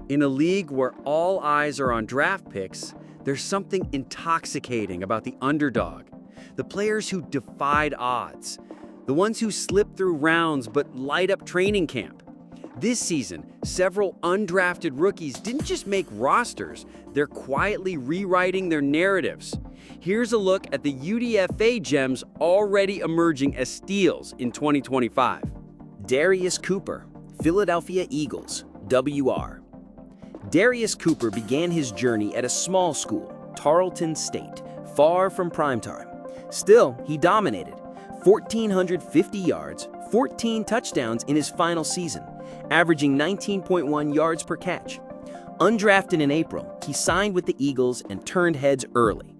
In a league where all eyes are on draft picks, there's something intoxicating about the underdog. The players who defied odds. The ones who slip through rounds but light up training camp. This season, several undrafted rookies didn't just make rosters, they're quietly rewriting their narratives. Here's a look at the UDFA gems already emerging as steals in 2025. Darius Cooper, Philadelphia Eagles, WR. Darius Cooper began his journey at a small school, Tarleton State, far from primetime. Still, he dominated. 1,450 yards, 14 touchdowns in his final season, averaging 19.1 yards per catch. Undrafted in April, he signed with the Eagles and turned heads early.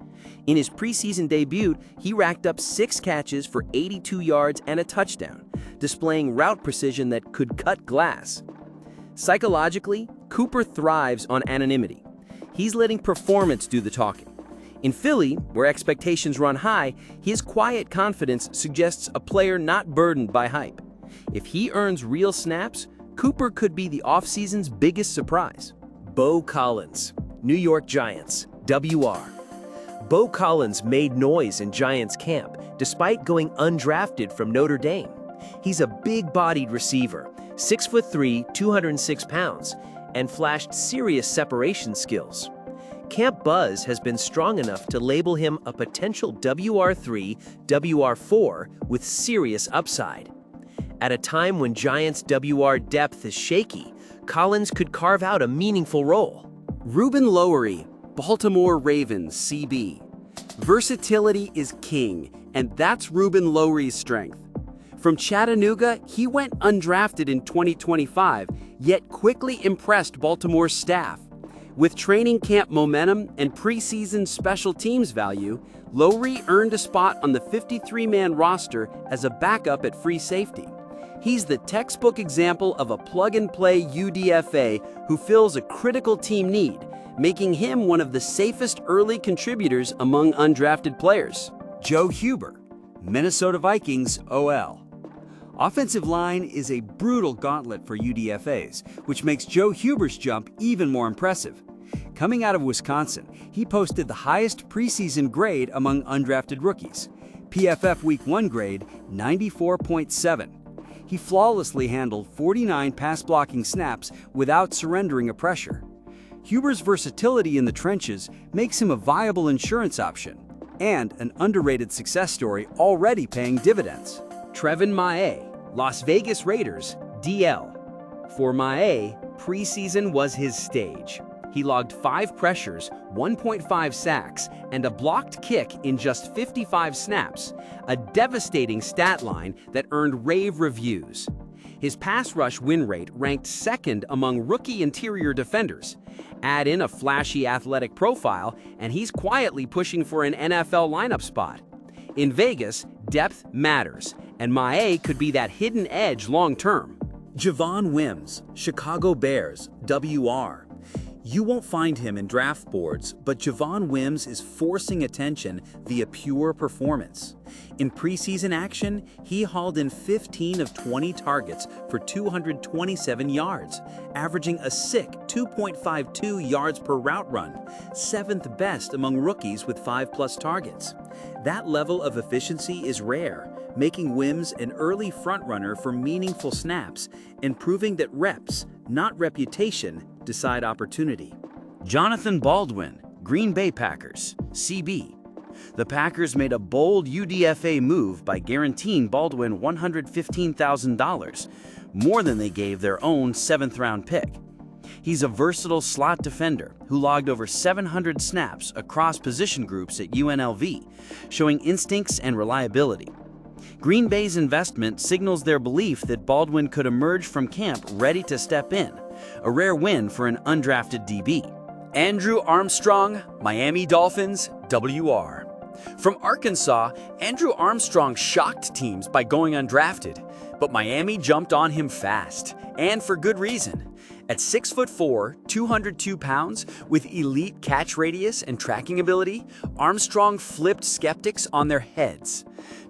In his preseason debut, he racked up 6 catches for 82 yards and a touchdown, displaying route precision that could cut glass. Psychologically, Cooper thrives on anonymity. He's letting performance do the talking. In Philly, where expectations run high, his quiet confidence suggests a player not burdened by hype. If he earns real snaps, Cooper could be the offseason's biggest surprise. Beaux Collins, New York Giants, WR. Beaux Collins made noise in Giants camp despite going undrafted from Notre Dame. He's a big-bodied receiver, 6'3", 206 pounds, and flashed serious separation skills. Camp buzz has been strong enough to label him a potential WR3, WR4 with serious upside. At a time when Giants' WR depth is shaky, Collins could carve out a meaningful role. Reuben Lowery, Baltimore Ravens, CB. Versatility is king, and that's Reuben Lowery's strength. From Chattanooga, he went undrafted in 2025, yet quickly impressed Baltimore's staff. With training camp momentum and preseason special teams value, Lowery earned a spot on the 53-man roster as a backup at free safety. He's the textbook example of a plug-and-play UDFA who fills a critical team need, making him one of the safest early contributors among undrafted players. Joe Huber, Minnesota Vikings, OL. Offensive line is a brutal gauntlet for UDFAs, which makes Joe Huber's jump even more impressive. Coming out of Wisconsin, he posted the highest preseason grade among undrafted rookies. PFF Week 1 grade, 94.7. He flawlessly handled 49 pass-blocking snaps without surrendering a pressure. Huber's versatility in the trenches makes him a viable insurance option and an underrated success story already paying dividends. Trevin Mae, Las Vegas Raiders, DL. For Mae, preseason was his stage. He logged 5 pressures, 1.5 sacks, and a blocked kick in just 55 snaps, a devastating stat line that earned rave reviews. His pass rush win rate ranked second among rookie interior defenders. Add in a flashy athletic profile, and he's quietly pushing for an NFL lineup spot. In Vegas, depth matters, and Mae could be that hidden edge long-term. Javon Wims, Chicago Bears, WR. You won't find him in draft boards, but Javon Wims is forcing attention via pure performance. In preseason action, he hauled in 15 of 20 targets for 227 yards, averaging a sick 2.52 yards per route run, 7th best among rookies with 5+ targets. That level of efficiency is rare, making Wims an early frontrunner for meaningful snaps and proving that reps, not reputation, decide opportunity. Jonathan Baldwin, Green Bay Packers, CB. The Packers made a bold UDFA move by guaranteeing Baldwin $115,000, more than they gave their own 7th-round pick. He's a versatile slot defender who logged over 700 snaps across position groups at UNLV, showing instincts and reliability. Green Bay's investment signals their belief that Baldwin could emerge from camp ready to step in, a rare win for an undrafted DB. Andrew Armstrong, Miami Dolphins, WR. From Arkansas, Andrew Armstrong shocked teams by going undrafted, but Miami jumped on him fast, and for good reason. At 6'4", 202 pounds, with elite catch radius and tracking ability, Armstrong flipped skeptics on their heads.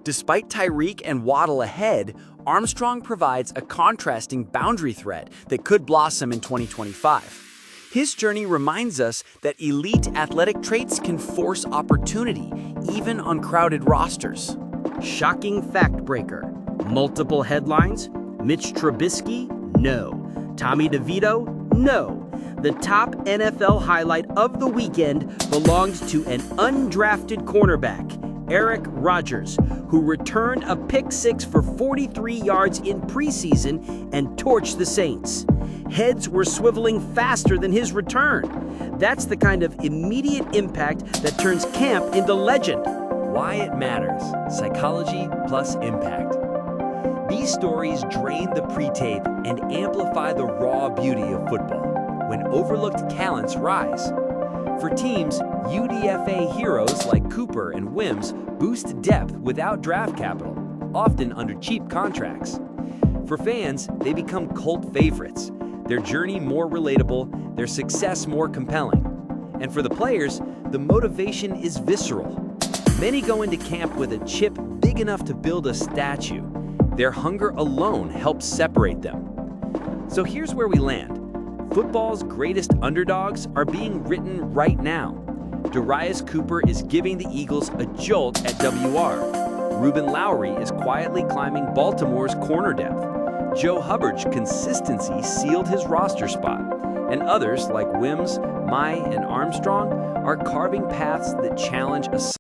Despite Tyreek and Waddle ahead, Armstrong provides a contrasting boundary threat that could blossom in 2025. His journey reminds us that elite athletic traits can force opportunity, even on crowded rosters. Shocking fact breaker. Multiple headlines. Mitch Trubisky? No. Tommy DeVito? No. The top NFL highlight of the weekend belonged to an undrafted cornerback, Eric Rodgers, who returned a pick six for 43 yards in preseason and torched the Saints. Heads were swiveling faster than his return. That's the kind of immediate impact that turns camp into legend. Why it matters. Psychology plus impact. These stories drain the pre-tape and amplify the raw beauty of football. When overlooked talents rise. For teams, UDFA heroes like Cooper and Wims boost depth without draft capital, often under cheap contracts. For fans, they become cult favorites, their journey more relatable, their success more compelling. And for the players, the motivation is visceral. Many go into camp with a chip big enough to build a statue. Their hunger alone helps separate them. So here's where we land. Football's greatest underdogs are being written right now. Darius Cooper is giving the Eagles a jolt at WR. Reuben Lowery is quietly climbing Baltimore's corner depth. Joe Hubbard's consistency sealed his roster spot. And others like Wims, Mai, and Armstrong are carving paths that challenge a